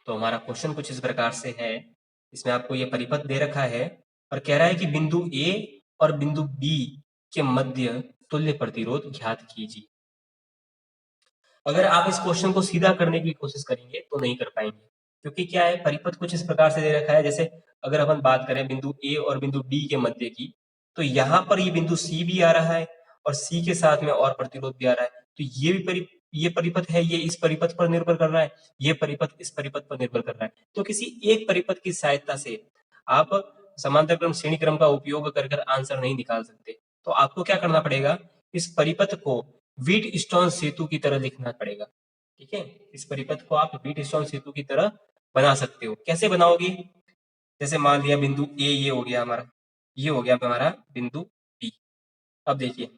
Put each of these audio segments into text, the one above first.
तो हमारा क्वेश्चन कुछ इस प्रकार से है। इसमें आपको ये परिपथ दे रखा है और कह रहा है कि बिंदु ए और बिंदु बी के मध्य तुल्य प्रतिरोध ज्ञात कीजिए। अगर आप इस क्वेश्चन को सीधा करने की कोशिश करेंगे तो नहीं कर पाएंगे, क्योंकि क्या है, परिपथ कुछ इस प्रकार से दे रखा है। जैसे अगर अपन बात करें बिंदु ए और बिंदु डी के मध्य की, तो यहाँ पर ये बिंदु सी भी आ रहा है और सी के साथ में और प्रतिरोध भी आ रहा है, तो ये भी ये परिपथ है, ये इस परिपथ पर निर्भर कर रहा है, ये परिपथ इस परिपथ पर निर्भर कर रहा है। तो किसी एक परिपथ की सहायता से आप समांतर क्रम श्रेणी क्रम का उपयोग कर आंसर नहीं निकाल सकते। तो आपको क्या करना पड़ेगा, इस परिपथ को व्हीट स्टोन सेतु की तरह लिखना पड़ेगा। ठीक है, इस परिपथ को आप व्हीट स्टोन सेतु की तरह बना सकते हो। कैसे बनाओगे, जैसे मान लिया बिंदु ए ये हो गया हमारा, ये हो गया हमारा बिंदु बी। अब देखिए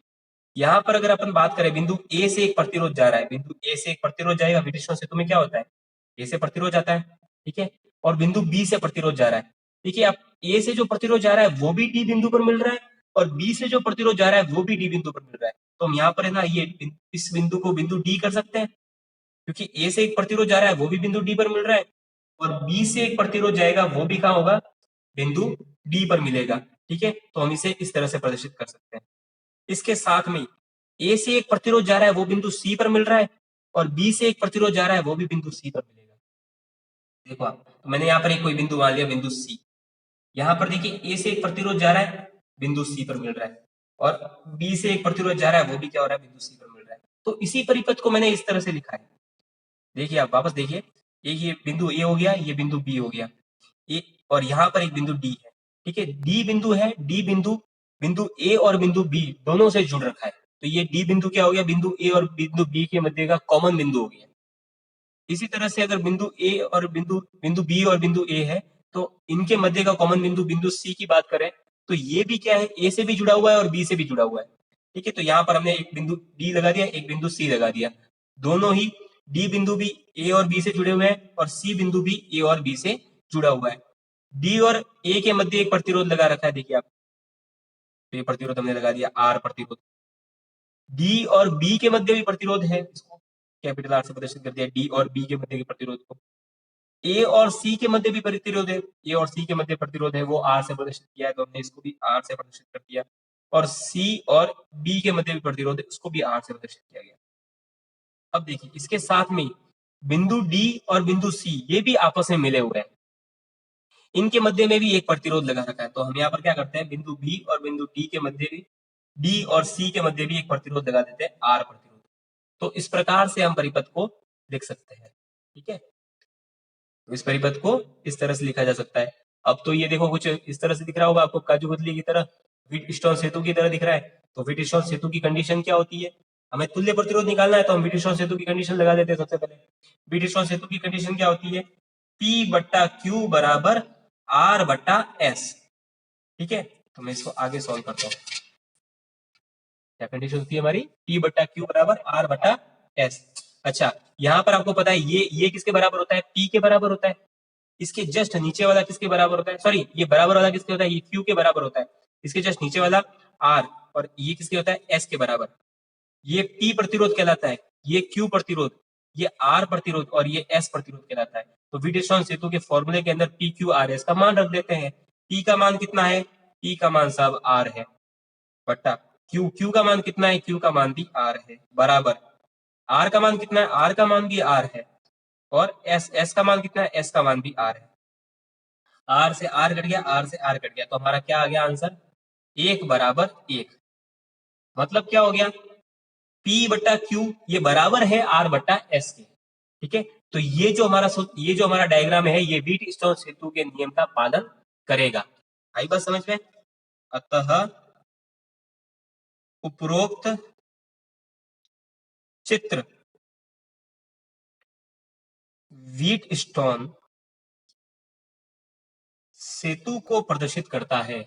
यहाँ पर अगर अपन बात करें, बिंदु ए से एक प्रतिरोध जा रहा है, बिंदु ए से एक प्रतिरोध जाएगा, व्हीट स्टोन सेतु में क्या होता है, ए से प्रतिरोध जाता है, ठीक है, और बिंदु बी से प्रतिरोध जा रहा है। देखिए आप ए से जो प्रतिरोध जा रहा है वो भी डी बिंदु पर मिल रहा है, और बी से जो प्रतिरोध जा रहा है वो भी डी बिंदु पर मिल रहा है। तो हम यहाँ पर है ना, ये इस बिंदु को बिंदु डी कर सकते हैं, क्योंकि ए से एक प्रतिरोध जा रहा है वो भी बिंदु डी पर मिल रहा है, और बी से एक प्रतिरोध जाएगा वो भी कहाँ होगा, बिंदु डी पर मिलेगा। ठीक है, तो हम इसे इस तरह से प्रदर्शित कर सकते हैं। इसके साथ में ए से एक प्रतिरोध जा रहा है वो बिंदु सी पर मिल रहा है, और बी से एक प्रतिरोध जा रहा है वो भी बिंदु सी पर मिलेगा। देखो आप, तो मैंने यहाँ पर एक कोई बिंदु मान लिया, बिंदु सी। यहाँ पर देखिए ए से एक प्रतिरोध जा रहा है, बिंदु सी पर मिल रहा है, और बी से एक प्रतिरोध जा रहा है वो भी क्या हो रहा है, बिंदु सी पर मिल रहा है। तो इसी परिपथ को मैंने इस तरह से लिखा है। देखिए आप वापस देखिए, ये बिंदु ए हो गया, ये बिंदु बी हो गया, ए, और यहाँ पर एक बिंदु डी है। ठीक है, डी बिंदु है, डी बिंदु बिंदु ए और बिंदु बी दोनों से जुड़ रखा है। तो ये डी बिंदु क्या हो गया, बिंदु ए और बिंदु बी के मध्य का कॉमन बिंदु हो गया। इसी तरह से अगर बिंदु ए और बिंदु बिंदु बी और बिंदु ए है, तो इनके मध्य का कॉमन बिंदु बिंदु सी की बात करें, तो ये भी क्या है, ए से भी जुड़ा हुआ है और बी से भी जुड़ा हुआ है। ठीक है, तो यहाँ पर हमने एक बिंदु डी लगा दिया, एक बिंदु सी लगा दिया। दोनों ही डी बिंदु भी ए और बी से जुड़े हुए हैं, और सी बिंदु भी ए और बी से जुड़ा हुआ है। डी और ए के मध्य एक प्रतिरोध लगा रखा है, देखिए आप, तो ये प्रतिरोध हमने लगा दिया आर प्रतिरोध। डी और बी के मध्य भी प्रतिरोध है, इसको कैपिटल आर से प्रदर्शित कर दिया, डी और बी के मध्य के प्रतिरोध को। ए और सी के मध्य भी प्रतिरोध है, ए और सी के मध्य प्रतिरोध है, वो आर से प्रदर्शित किया है, तो हमने इसको भी आर से प्रदर्शित कर दिया। और सी और बी के मध्य भी प्रतिरोध है, उसको भी आर से प्रदर्शित किया गया। अब देखिए इसके साथ में बिंदु डी और बिंदु सी ये भी आपस में मिले हुए हैं, इनके मध्य में भी एक प्रतिरोध लगा रखा है। तो हम यहाँ पर क्या करते हैं, बिंदु बी और बिंदु डी के मध्य भी, डी और सी के मध्य भी एक प्रतिरोध लगा देते हैं, आर प्रतिरोध। तो इस प्रकार से हम परिपथ को लिख सकते हैं। ठीक है, तो इस परिपथ को इस तरह से लिखा जा सकता है। अब तो ये देखो कुछ इस तरह से दिख रहा होगा आपको, काजू कतली की तरह, व्हीट स्टोन सेतु की तरह दिख रहा है। तो व्हीट स्टोन सेतु की कंडीशन क्या होती है, हमें तुल्य प्रतिरोध निकालना है, तो हम व्हीट स्टोन सेतु की कंडीशन लगा देते हैं। सबसे पहले व्हीट स्टोन सेतु की कंडीशन क्या होती है, P बट्टा Q बराबर R बट्टा S। ठीक है, तो मैं इसको आगे सॉल्व करता हूँ। क्या कंडीशन होती है हमारी, P बट्टा Q बराबर R बट्टा S। अच्छा, यहाँ पर आपको पता है ये किसके बराबर होता है, P के बराबर होता है। इसके जस्ट नीचे वाला किसके बराबर होता है, सॉरी ये बराबर वाला किसके होता है, ये Q के बराबर होता है। इसके जस्ट नीचे वाला R, और ये किसके होता है, S के बराबर। ये P प्रतिरोध कहलाता है, ये Q प्रतिरोध, ये R प्रतिरोध, और ये S प्रतिरोध कहलाता है। तो व्हीट स्टोन सेतु के फॉर्मूले के अंदर PQRS का मान रख देते हैं। P का मान कितना है, P का मान साहब R है, बट्टा Q का मान कितना है, Q का मान भी R है, बराबर R का मान कितना है, R का मान भी R है, और S का मान कितना है, S का मान भी R है। R से R कट गया, R से R कट गया, तो हमारा क्या आ गया आंसर, 1 बराबर 1। मतलब क्या हो गया, P बट्टा Q ये बराबर है R बट्टा S के। ठीक है, तो ये जो हमारा डायग्राम है, ये व्हीट स्टोन सेतु के नियम का पालन करेगा। आई बात समझ में। अतः उपरोक्त चित्र व्हीट स्टोन सेतु को प्रदर्शित करता है।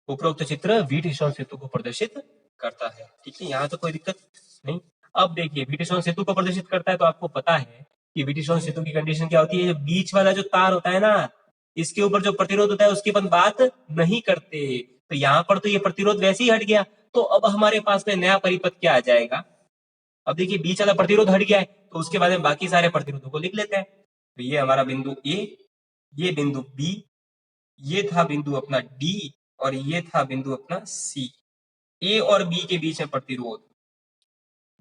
उपरोक्त चित्र व्हीट स्टोन सेतु को प्रदर्शित करता है। ठीक है, यहाँ तो कोई दिक्कत नहीं। अब देखिए व्हीट स्टोन सेतु को प्रदर्शित करता है, तो आपको पता है कि व्हीट स्टोन सेतु की कंडीशन क्या होती है, जो बीच वाला जो तार होता है ना, इसके ऊपर जो प्रतिरोध होता है उसकी अपन बात नहीं करते। तो यहाँ पर तो ये प्रतिरोध वैसे ही हट गया, तो अब हमारे पास में नया परिपथ क्या आ जाएगा। अब देखिए बीच वाला प्रतिरोध हट गया है, तो उसके बाद में बाकी सारे प्रतिरोधों को लिख लेते हैं। तो ये हमारा बिंदु ए, ये बिंदु बी, ये था बिंदु अपना डी, और ये था बिंदु अपना सी। ए और बी के बीच में प्रतिरोध,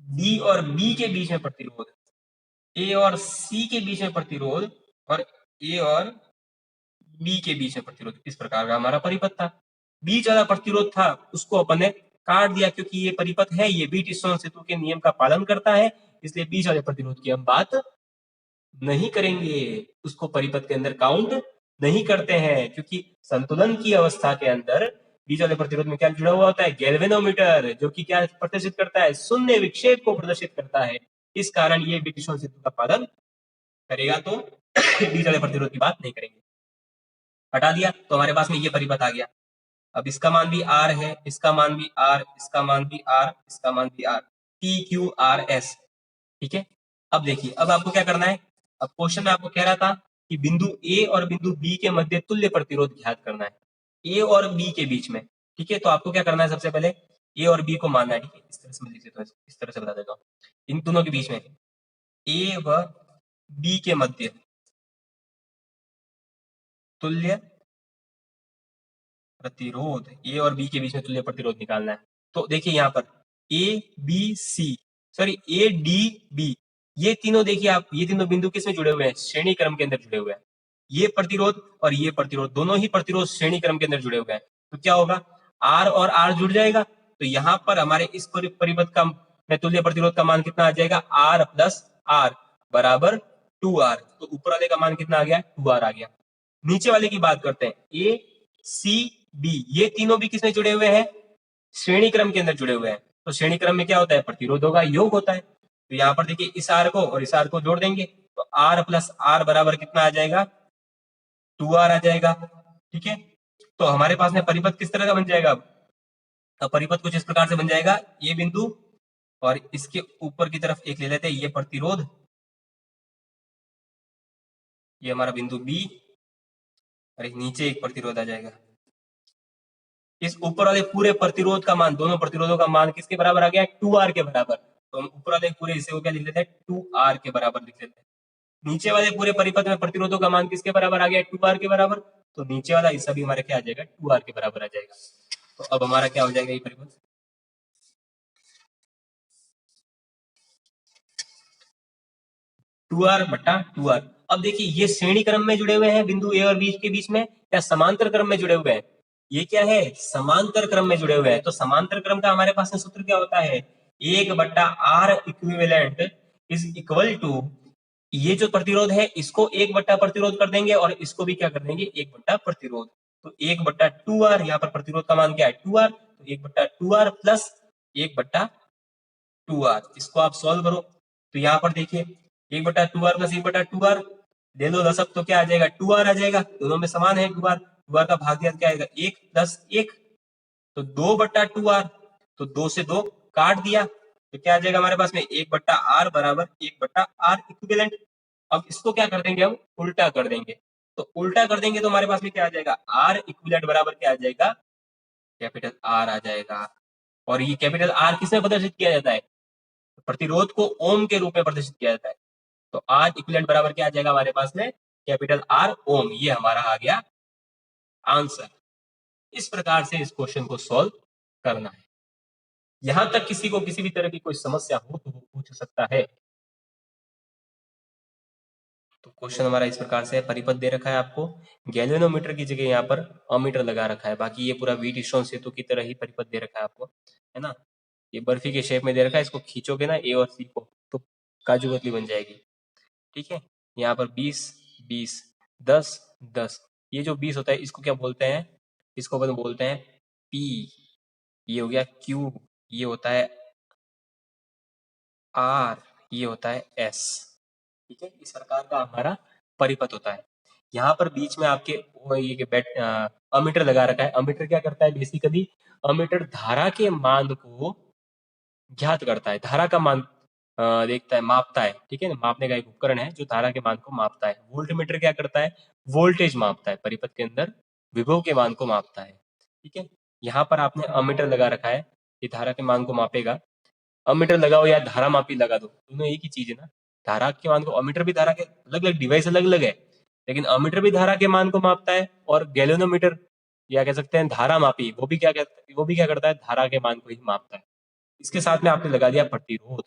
बी और बी के बीच में प्रतिरोध, ए और सी के बीच में प्रतिरोध, और ए और बी के बीच में प्रतिरोध। इस प्रकार का हमारा परिपथ था। बीच वाला प्रतिरोध था उसको अपन ने काट दिया, क्योंकि ये परिपथ है, ये व्हीटस्टोन सेतु के नियम का पालन करता है, इसलिए बीच वाले प्रतिरोध की हम बात नहीं करेंगे, उसको परिपथ के अंदर काउंट नहीं करते हैं, क्योंकि संतुलन की अवस्था के अंदर बीच वाले प्रतिरोध में क्या जुड़ा हुआ होता है, गैल्वेनोमीटर, जो कि क्या प्रदर्शित करता है, शून्य विक्षेप को प्रदर्शित करता है। इस कारण ये व्हीटस्टोन सेतु का पालन करेगा, तो बीच वाले प्रतिरोध की बात नहीं करेंगे। हटा दिया तो हमारे पास में ये परिपथ आ गया। अब इसका मान भी आर है, इसका मान भी आर, इसका मान भी आर, इसका मान भी R, P Q R S. ठीक है, अब देखिए, अब आपको क्या करना है। अब क्वेश्चन में आपको कह रहा था कि बिंदु ए और बिंदु बी के मध्य तुल्य प्रतिरोध ज्ञात करना है, ए और बी के बीच में। ठीक है, तो आपको क्या करना है, सबसे पहले ए और बी को मानना है। ठीक है, इस तरह से मैं लिख देता हूं, इस तरह से बता देता हूँ। इन दोनों के बीच में ए व बी के मध्य तुल्य प्रतिरोध, ए और बी के बीच में तुल्य प्रतिरोध निकालना है। तो देखिए यहाँ पर A B C, sorry A D B, ये तीनों देखिए आप, ये तीनों बिंदु किसमें जुड़े हुए हैं, श्रेणी क्रम के अंदर जुड़े हुए हैं। ये प्रतिरोध और ये प्रतिरोध, दोनों ही प्रतिरोध श्रेणी क्रम के अंदर जुड़े हुए हैं। तो क्या होगा, आर और आर जुड़ जाएगा, तो यहाँ पर हमारे इस परिपथ का में तुल्य प्रतिरोध का मान कितना आ जाएगा, आर प्लस आर बराबर 2R। तो ऊपर वाले का मान कितना आ गया, 2R आ गया। नीचे वाले की बात करते हैं, ए सी बी, ये तीनों भी किसमें जुड़े हुए हैं, श्रेणी क्रम के अंदर जुड़े हुए हैं। तो श्रेणी क्रम में क्या होता है, प्रतिरोधों का योग होता है। तो यहाँ पर देखिए इस आर को और इस आर को जोड़ देंगे, तो आर प्लस आर बराबर कितना आ जाएगा, 2R आ जाएगा। ठीक है, तो हमारे पास में परिपथ किस तरह का बन जाएगा। अब परिपथ कुछ इस प्रकार से बन जाएगा, ये बिंदु और इसके ऊपर की तरफ एक ले लेते हैं, ये प्रतिरोध, ये हमारा बिंदु बी, और एक नीचे एक प्रतिरोध आ जाएगा। इस ऊपर वाले पूरे प्रतिरोध का मान, दोनों प्रतिरोधों का मान किसके बराबर आ गया, 2R के बराबर। तो हम ऊपर वाले पूरे हिस्से को क्या लिख लेते हैं, 2R के बराबर लिख लेते हैं। नीचे वाले पूरे परिपथ में प्रतिरोधों का मान किसके बराबर आ गया, 2R के बराबर। तो नीचे वाला हिस्सा भी हमारे क्या आ जाएगा, 2R के बराबर आ जाएगा। तो अब हमारा क्या हो जाएगा, ये परिपथ 2R बटा 2R। अब देखिए ये श्रेणी क्रम में जुड़े हुए हैं बिंदु ए और बी के बीच में, या समांतर क्रम में जुड़े हुए हैं, ये क्या है, समांतर क्रम में जुड़े हुए हैं। तो समांतर क्रम का हमारे पास में सूत्र क्या होता है, 1/R equivalent is equal to, ये जो प्रतिरोध है इसको 1 प्रतिरोध कर देंगे, और इसको भी क्या कर देंगे, 1 प्रतिरोध। तो 1/2R, यहाँ पर प्रतिरोध का मान क्या है, 2R, तो 1/2R प्लस 1/2R। इसको आप सॉल्व करो, तो यहाँ पर देखिए 1/2R प्लस 1/2R, ले लो दशक, तो क्या आ जाएगा, 2R आ जाएगा। दोनों में समान है 2R, 2R का भाग दिया क्या आएगा, 1 प्लस 1, तो 2/2R। तो 2 से 2 काट दिया, तो क्या आ जाएगा हमारे पास में, 1/R बराबर 1/R इक्विवेलेंट। अब इसको क्या कर देंगे, हम उल्टा कर देंगे। तो उल्टा कर देंगे तो हमारे पास में क्या आ जाएगा, R इक्विवेलेंट बराबर क्या आ जाएगा, कैपिटल R आ जाएगा। और ये कैपिटल R किसमें प्रदर्शित किया जाता है, प्रतिरोध को ओम के रूप में प्रदर्शित किया जाता है। तो R इक्विवेलेंट बराबर क्या आ जाएगा हमारे पास में, कैपिटल R ओम। ये हमारा आ गया आंसर। इस प्रकार से इस क्वेश्चन को सॉल्व करना है। यहां तक किसी को किसी भी तरह की कोई समस्या हो तो वो पूछ सकता है। तो क्वेश्चन हमारा इस प्रकार से परिपथ दे रखा है आपको, गैल्वेनोमीटर की जगह यहाँ पर अमीटर लगा रखा है। बाकी ये पूरा व्हीटस्टोन सेतु की तरह ही परिपथ दे रखा है आपको, है ना। ये बर्फी के शेप में दे रखा है, इसको खींचोगे ना ए और सी को, तो काजू कतली बन जाएगी। ठीक है, यहाँ पर 20 20 10 10, ये जो 20 होता है इसको क्या बोलते हैं, इसको अपन बोलते हैं P, ये हो गया Q, ये होता है R, ये होता है S। ठीक है, इस प्रकार का हमारा परिपथ होता है। यहाँ पर बीच में आपके ये अमीटर लगा रखा है। अमीटर क्या करता है, बेसिकली अमीटर धारा के मान को ज्ञात करता है, धारा का मान देखता है, मापता है। ठीक है ना, मापने का एक उपकरण है जो धारा के मान को मापता है। वोल्टमीटर क्या करता है, वोल्टेज मापता है, परिपथ के अंदर विभव के मान को मापता है। ठीक है, यहाँ पर आपने अमीटर लगा रखा है, ये धारा के मान को मापेगा। अमीटर लगाओ या धारा मापी लगा दो, दोनों एक ही चीज है ना। धारा के मान को, अमीटर भी धारा के, अलग अलग डिवाइस अलग अलग है, लेकिन अमीटर भी धारा के मान को मापता है और गैल्वेनोमीटर या कह सकते हैं धारा मापी, वो भी क्या करता है, धारा के मान को ही मापता है। इसके साथ में आपने लगा दिया प्रतिरोध।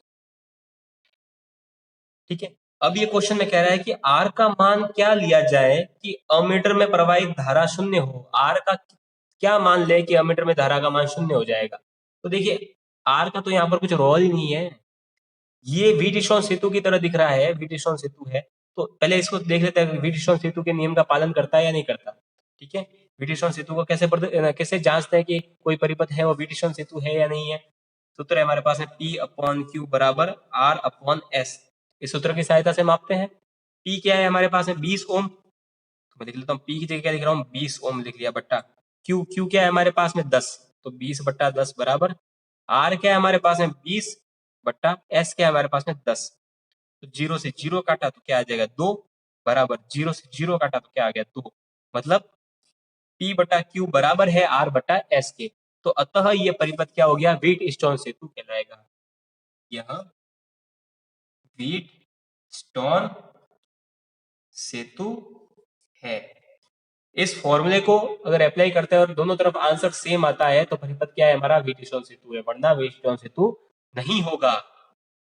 ठीक है, अब ये क्वेश्चन में कह रहा है कि आर का मान क्या लिया जाए कि अमीटर में प्रवाहित धारा शून्य हो। आर का क्या मान ले कि अमीटर में धारा का मान शून्य हो जाएगा। तो देखिए आर का तो यहाँ पर कुछ रोल ही नहीं है, ये व्हीटस्टोन सेतु की तरह दिख रहा है, व्हीटस्टोन सेतु है। तो पहले इसको देख लेते हैं व्हीटस्टोन सेतु के नियम का पालन करता है या नहीं करता। ठीक है, व्हीटस्टोन सेतु को कैसे जांचते हैं कि कोई परिपथ है वो व्हीटस्टोन सेतु है या नहीं है। सूत्र है हमारे पास में P अपॉन क्यू बराबर R अपॉन S। इस सूत्र की सहायता से मापते हैं। P क्या है हमारे पास में 20 ओम, तो मैं लिख लेता हूँ P की जगह क्या लिख रहा हूँ 20 ओम लिख लिया, बट्टा Q क्या है हमारे पास में 10, तो 20 बट्टा 10 बराबर R क्या है हमारे पास में 20 बट्टा S क्या है हमारे पास में 10। तो 0 से 0 काटा तो क्या आ जाएगा 2 बराबर 0 से 0 काटा तो क्या आ गया 2, मतलब P बटा Q बराबर है R बटा S के। तो अतः ये परिपथ क्या हो गया, व्हीटस्टोन सेतु कहलाएगा। यह व्हीटस्टोन सेतु है। इस फॉर्मूले को अगर अप्लाई करते हैं और दोनों तरफ आंसर सेम आता है तो परिपथ क्या है हमारा, व्हीटस्टोन सेतु है, वरना व्हीटस्टोन सेतु नहीं होगा।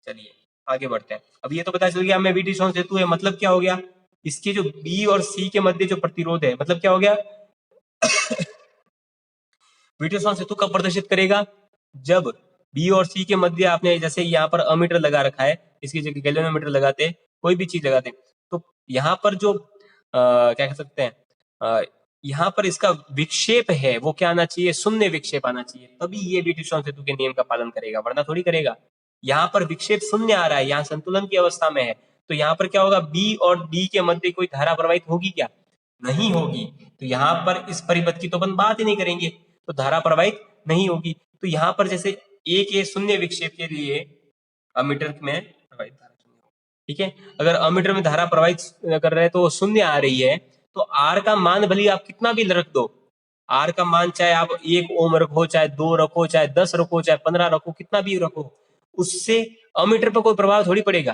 चलिए आगे बढ़ते हैं। अब ये तो पता चल गया हमें व्हीटस्टोन सेतु है, मतलब क्या हो गया, इसके जो बी और सी के मध्य जो प्रतिरोध है, मतलब क्या हो गया व्हीटस्टोन सेतु कब प्रदर्शित करेगा, जब बी और सी के मध्य आपने जैसे यहाँ पर अमीटर लगा रखा है, इसकी जगह गैल्वेनोमीटर लगाते, कोई भी चीज लगाते, तो यहाँ पर जो क्या कह सकते हैं, यहाँ पर इसका विक्षेप है वो क्या आना चाहिए, शून्य विक्षेप आना चाहिए, तभी ये व्हीटस्टोन सेतु के नियम का पालन करेगा, वरना थोड़ी करेगा। यहाँ पर विक्षेप शून्य आ रहा है, यहाँ संतुलन की अवस्था में है, तो यहाँ पर क्या होगा, बी और डी के मध्य कोई धारा प्रवाहित होगी क्या, नहीं होगी। तो यहाँ पर इस परिपथ की तो अपन बात ही नहीं करेंगे, तो धारा प्रवाहित नहीं होगी। तो यहाँ पर जैसे ए के शून्य विक्षेप के लिए अमीटर में प्रवाहित धारा शून्य होगी। ठीक है, अगर अमीटर में धारा प्रवाहित कर रहे हैं तो शून्य आ रही है, तो आर का मान भले आप कितना भी रख दो, आर का मान चाहे आप 1 ओम रखो, चाहे 2 रखो, चाहे 10 रखो, चाहे 15 रखो, कितना भी रखो, उससे अमीटर पर कोई प्रभाव थोड़ी पड़ेगा।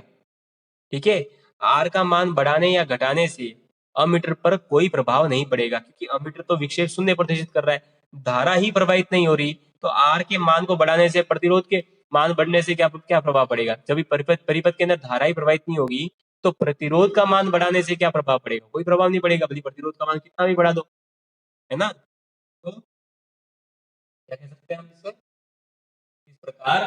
ठीक है, आर का मान बढ़ाने या घटाने से अमीटर पर कोई प्रभाव नहीं पड़ेगा, क्योंकि अमीटर तो विक्षेप शून्य प्रदर्शित कर रहा है, धारा ही प्रवाहित नहीं हो रही, तो आर के मान को बढ़ाने से, प्रतिरोध के मान बढ़ने से क्या क्या प्रभाव पड़ेगा, जब परिपथ के अंदर धारा ही प्रवाहित नहीं होगी तो प्रतिरोध का मान बढ़ाने से क्या प्रभाव पड़ेगा, कोई प्रभाव नहीं पड़ेगा, भले प्रतिरोध का मान कितना भी बढ़ा दो, है ना। तो क्या कह सकते हैं हम इससे, इस प्रकार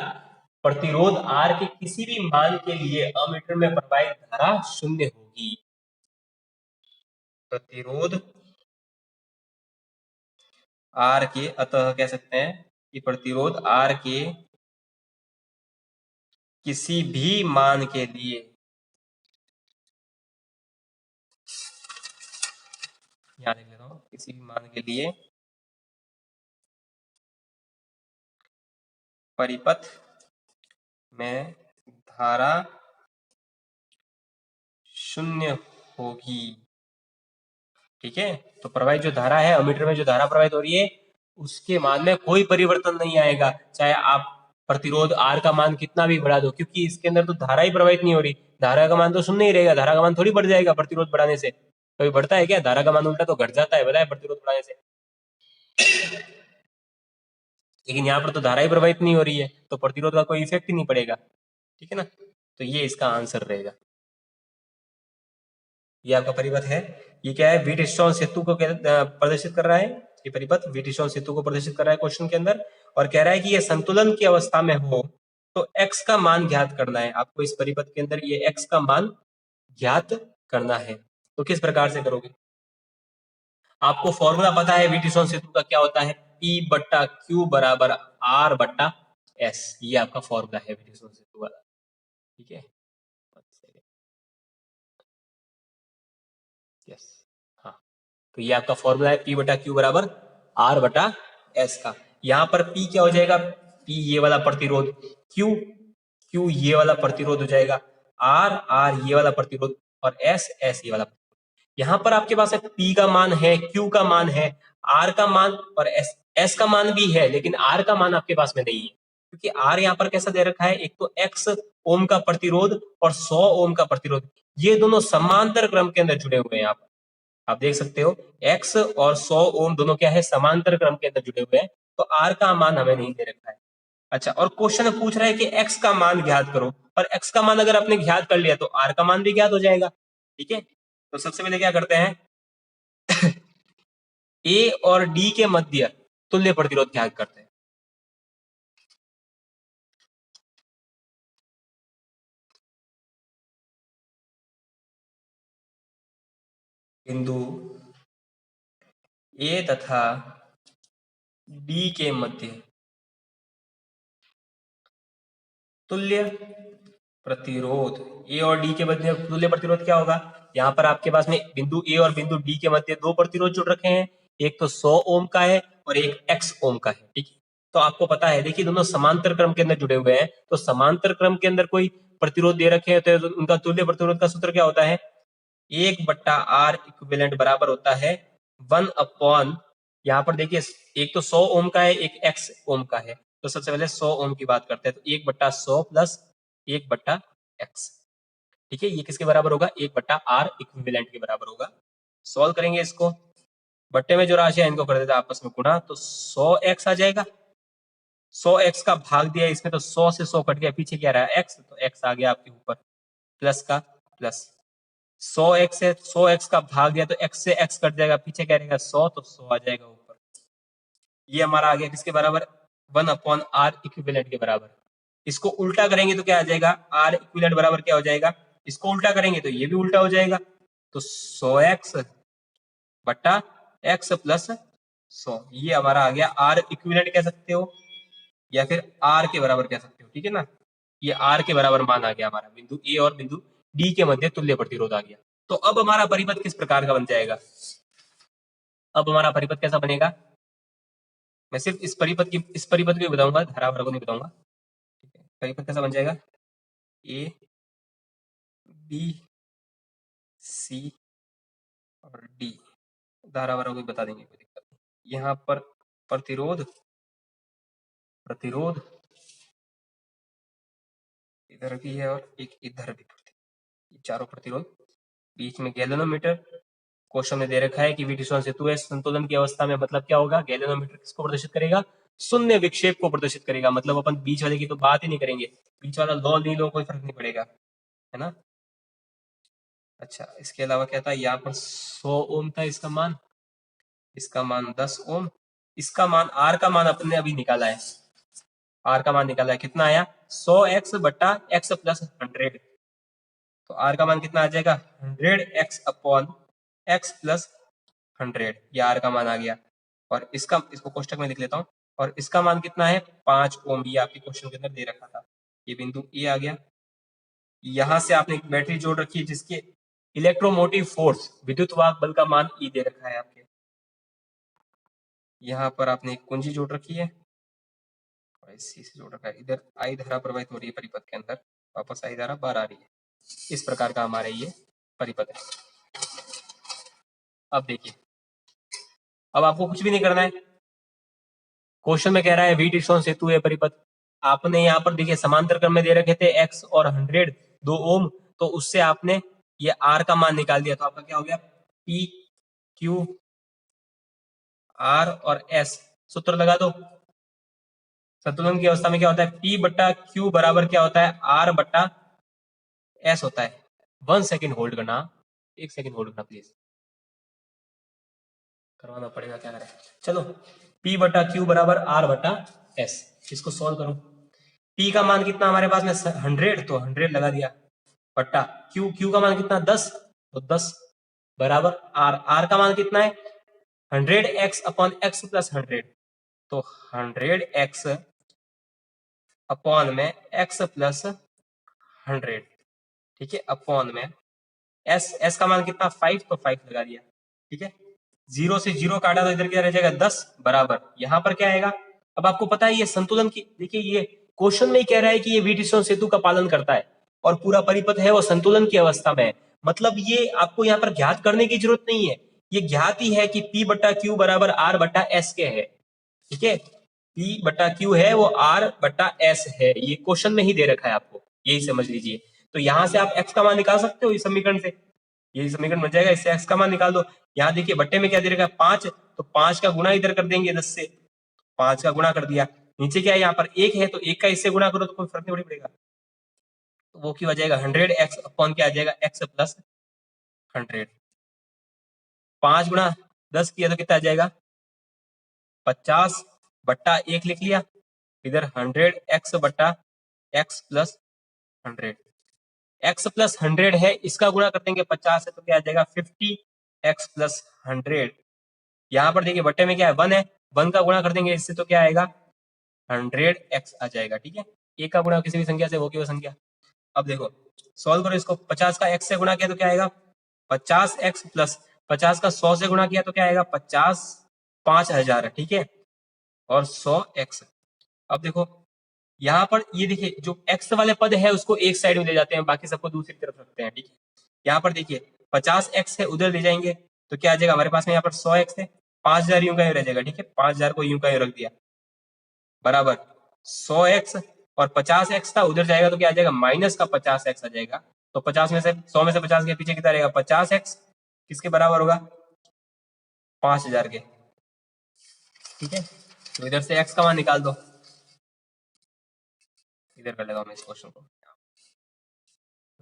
प्रतिरोध आर के किसी भी मान के लिए अमीटर में प्रवाहित धारा शून्य होगी। प्रतिरोध आर के, अतः कह सकते हैं कि प्रतिरोध आर के किसी भी मान के लिए, यहां लिख लेता हूं, किसी भी मान के लिए परिपथ में धारा शून्य होगी। ठीक है, तो प्रवाहित जो धारा है, अमीटर में जो धारा प्रवाहित हो रही है, उसके मान में कोई परिवर्तन नहीं आएगा, चाहे आप प्रतिरोध आर का मान कितना भी बढ़ा दो, क्योंकि इसके अंदर तो धारा ही प्रवाहित नहीं हो रही, धारा का मान तो शून्य ही रहेगा, धारा का मान थोड़ी बढ़ जाएगा प्रतिरोध बढ़ाने से, कभी बढ़ता है क्या, धारा का मान उल्टा तो घट जाता है, बताए प्रतिरोध बढ़ाने से, लेकिन यहाँ पर तो धारा ही प्रवाहित नहीं हो रही है, तो प्रतिरोध का कोई इफेक्ट ही नहीं पड़ेगा। ठीक है ना, तो ये इसका आंसर रहेगा। ये आपका परिपथ है, ये क्या है, व्हीटस्टोन सेतु को प्रदर्शित कर रहा है, ये परिपथ व्हीटस्टोन सेतु को प्रदर्शित कर रहा है क्वेश्चन के अंदर, और कह रहा है कि ये संतुलन की अवस्था में हो तो x का मान ज्ञात करना है आपको, इस परिपथ के अंदर ये x का मान ज्ञात करना है। तो किस प्रकार से करोगे, आपको फॉर्मूला पता है व्हीटस्टोन सेतु का क्या होता है, P बट्टा Q बराबर R बट्टा S, ये आपका फॉर्मूला है व्हीटस्टोन सेतु वाला। ठीक है, यस, हाँ, तो ये आपका फॉर्मूला है P बटा Q बराबर R बटा S का। यहाँ पर P क्या हो जाएगा, P ये वाला प्रतिरोध, Q ये वाला प्रतिरोध हो जाएगा, R ये वाला प्रतिरोध, और S ये वाला प्रतिरोध। यहाँ पर आपके पास P का मान है, Q का मान है, R का मान और S एस का मान भी है लेकिन आर का मान आपके पास में नहीं है, क्योंकि आर यहाँ पर कैसा दे रखा है, एक तो एक्स ओम का प्रतिरोध और 100 ओम का प्रतिरोध, ये दोनों समांतर क्रम के अंदर जुड़े हुए हैं। यहाँ पर आप देख सकते हो एक्स और 100 ओम दोनों क्या है, समांतर क्रम के अंदर जुड़े हुए हैं, तो आर का मान हमें नहीं दे रखा है। अच्छा, और क्वेश्चन में पूछ रहा है कि एक्स का मान ज्ञात करो, पर एक्स का मान अगर आपने ज्ञात कर लिया तो आर का मान भी ज्ञात हो जाएगा। ठीक है, तो सबसे पहले क्या करते हैं, ए और डी के मध्य तुल्य प्रतिरोध ज्ञात करते हैं। बिंदु ए तथा डी के मध्य तुल्य प्रतिरोध, ए और डी के मध्य तुल्य प्रतिरोध क्या होगा, यहाँ पर आपके पास में बिंदु ए और बिंदु डी के मध्य दो प्रतिरोध जुड़ रखे हैं, एक तो 100 ओम का है और एक x ओम का है। ठीक है, तो आपको पता है, देखिए दोनों समांतर क्रम के अंदर जुड़े हुए हैं, तो समांतर क्रम के अंदर कोई प्रतिरोध दे रखे हैं तो उनका तुल्य प्रतिरोध का सूत्र क्या होता है, 1/r इक्विवेलेंट बराबर होता है 1/, यहाँ पर देखिए एक तो 100 ओम का है, एक x ओम का है, तो सबसे पहले 100 ओम की बात करते हैं, तो 1/100 प्लस 1/x। ठीक है, ये किसके बराबर होगा, 1/r इक्विवेलेंट के बराबर होगा। सॉल्व करेंगे इसको, बट्टे में जो राशि है इनको कर देते हैं आपस में गुणा, तो 100x आ जाएगा, 100x का भाग दिया इसमें, तो 100 से 100 कट गया, पीछे क्या रहा x, तो x आ गया आपके ऊपर, प्लस का प्लस, 100x से 100x का भाग दिया तो x से x कट जाएगा, पीछे क्या रहेगा 100, तो 100 आ जाएगा ऊपर। ये हमारा आ गया किसके बराबर, 1/r इक्विवेलेंट के बराबर। इसको उल्टा करेंगे तो क्या आ जाएगा, r इक्विवेलेंट बराबर क्या हो जाएगा, इसको उल्टा करेंगे तो ये भी उल्टा हो जाएगा, तो 100x बट्टा x प्लस 100, ये हमारा आ गया r इक्विवेलेंट कह सकते हो या फिर r के बराबर कह सकते हो। ठीक है ना, ये r के बराबर मान आ गया हमारा, बिंदु ए और बिंदु डी के मध्य तुल्य प्रतिरोध आ गया। तो अब हमारा परिपथ किस प्रकार का बन जाएगा, अब हमारा परिपथ कैसा बनेगा, मैं सिर्फ इस परिपथ की बताऊंगा, धारा वर्गों नहीं बताऊंगा। ठीक है, परिपथ कैसा बन जाएगा, ए बी सी और डी, धारा वर्गों भी बता देंगे, कोई दिक्कत नहीं। यहाँ पर प्रतिरोध इधर भी है और एक इधर भी, चारों प्रतिरोध, बीच में गैल्वेनोमीटर। क्वेश्चन में दे रखा है कि विटिस्वन सेतु है संतुलन की अवस्था में, मतलब क्या होगा, गैल्वेनोमीटर किसको प्रदर्शित करेगा, शून्य विक्षेप को प्रदर्शित करेगा, मतलब अपन बीच वाले की तो बात ही नहीं करेंगे, बीच वाला लॉ नहीं लो कोई फर्क नहीं पड़ेगा, है ना। अच्छा, इसके अलावा क्या था, यहाँ पर 100 ओम था इसका मान 10 ओम, इसका मान आर का मान अपने अभी निकाला है, आर का मान निकाला है, कितना आया 100x बट्टा x प्लस 100, तो आर का मान कितना आ जाएगा 100x अपॉन x प्लस 100, ये आर का मान आ गया, और इसको कोष्टक में लिख लेता हूँ, और इसका मान कितना है 5 ओम, ये आपके क्वेश्चन के अंदर दे रखा था, ये बिंदु ए आ गया। यहां से आपने एक बैटरी जोड़ रखी है जिसके इलेक्ट्रोमोटिव फोर्स विद्युत वाहक बल का मान ई दे रखा है आपके, यहाँ पर आपने एक कुंजी जोड़ रखी है और इसी से जोड़ रखा है, इधर आई धारा प्रवाहित हो रही है परिपथ के अंदर, वापस आई धारा बाहर आ रही है, इस प्रकार का हमारे ये परिपथ है। अब देखिए, अब आपको कुछ भी नहीं करना है, क्वेश्चन में कह रहा है विटिस्वन सेतु है परिपथ, आपने यहाँ पर देखिए समांतर क्रम में दे रखे थे x और 100 2 ओम, तो उससे आपने ये r का मान निकाल दिया, तो आपका क्या हो गया P Q R और S, सूत्र लगा दो। संतुलन की अवस्था में क्या होता है, P बट्टा Q बराबर क्या होता है, R बट्टा S होता है। 1 सेकेंड होल्ड करना, 1 सेकेंड होल्ड करना प्लीज, करवाना पड़ेगा, क्या करें, चलो P बट्टा Q बराबर R बट्टा S, इसको सॉल्व करो। P का मान कितना हमारे पास में 100, तो 100 लगा दिया, बट्टा Q का मान कितना 10, तो 10 बराबर R का मान कितना है 100x अपॉन x प्लस 100, तो 100x अपॉन में x प्लस 100, ठीक है, अपॉन में s का मान कितना 5, तो 5 लगा दिया। ठीक है, 0 से 0 काटा तो इधर क्या रह जाएगा 10 बराबर, यहाँ पर क्या आएगा, अब आपको पता है ये संतुलन की, देखिए ये क्वेश्चन में ही कह रहा है कि ये विटिस्वन सेतु का पालन करता है और पूरा परिपथ है वो संतुलन की अवस्था में है, मतलब ये आपको यहाँ पर ज्ञात करने की जरूरत नहीं है, ये ज्ञात ही है कि P बट्टा Q बराबर R बट्टा S के है। ठीक है, P बटा Q है वो R बटा S है, ये क्वेश्चन में ही दे रखा है आपको, यही समझ लीजिए। तो यहां से आप x का मान निकाल सकते हो इस समीकरण से, ये समीकरण बन जाएगा, इससे x का मान निकाल दो। यहाँ देखिए बट्टे में क्या दे रखा है 5, तो 5 का गुणा इधर कर देंगे 10 से, 5 का गुणा कर दिया। नीचे क्या है यहाँ पर 1 है, तो 1 का इससे गुणा करो तो कोई फर्क नहीं पड़ेगा, तो वो क्या आ जाएगा 100x अपॉन क्या आ जाएगा x प्लस 100। 5 गुणा 10 किया तो कितना आ जाएगा 50 बट्टा 1 लिख लिया, इधर 100x बट्टा x प्लस 100, x प्लस 100 है, इसका गुणा कर देंगे 50 है तो क्या आ जाएगा 50x प्लस 100। यहाँ पर देखिए बट्टे में क्या है 1 है, 1 का गुणा कर देंगे इससे तो क्या आएगा 100x आ जाएगा। ठीक है, एक का गुणा किसी भी संख्या से वो की वो संख्या। अब देखो सॉल्व करो इसको, 50 का x से गुणा किया तो क्या आएगा 50x प्लस 50 का 100 से गुणा किया तो क्या आएगा 50 5000 है, ठीक है, और 100x। अब देखो यहाँ पर ये देखिए जो x वाले पद है उसको एक साइड में ले जाते हैं, बाकी सबको दूसरी तरफ रखते हैं। ठीक है, यहाँ पर देखिए 50x है उधर ले जाएंगे तो क्या आ जाएगा हमारे पास में यहाँ पर 100x है, 5000 यूं का यूं रह जाएगा। ठीक है, 5000 को यूं का यूं रख दिया बराबर 100x, और 50x था उधर जाएगा तो क्या आ जाएगा माइनस का 50x आ जाएगा। तो 50 में से 100 में से 50 के पीछे कितना रहेगा 50x, किसके बराबर होगा 5000 के। ठीक है, तो इधर से x का मान निकाल दो, इधर कर लगा मैं इस क्वेश्चन को।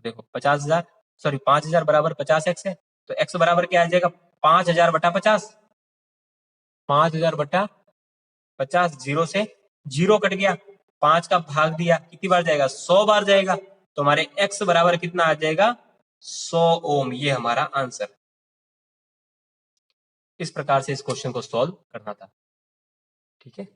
देखो 50,000 सॉरी 5000 बराबर 50x है, तो x बराबर क्या आ जाएगा 5000 बटा 50, 5000 बटा 50, जीरो से जीरो कट गया, 5 का भाग दिया कितनी बार जाएगा 100 बार जाएगा, तो हमारे x बराबर कितना आ जाएगा 100 ओम, ये हमारा आंसर। इस प्रकार से इस क्वेश्चन को सॉल्व करना था। ठीक है।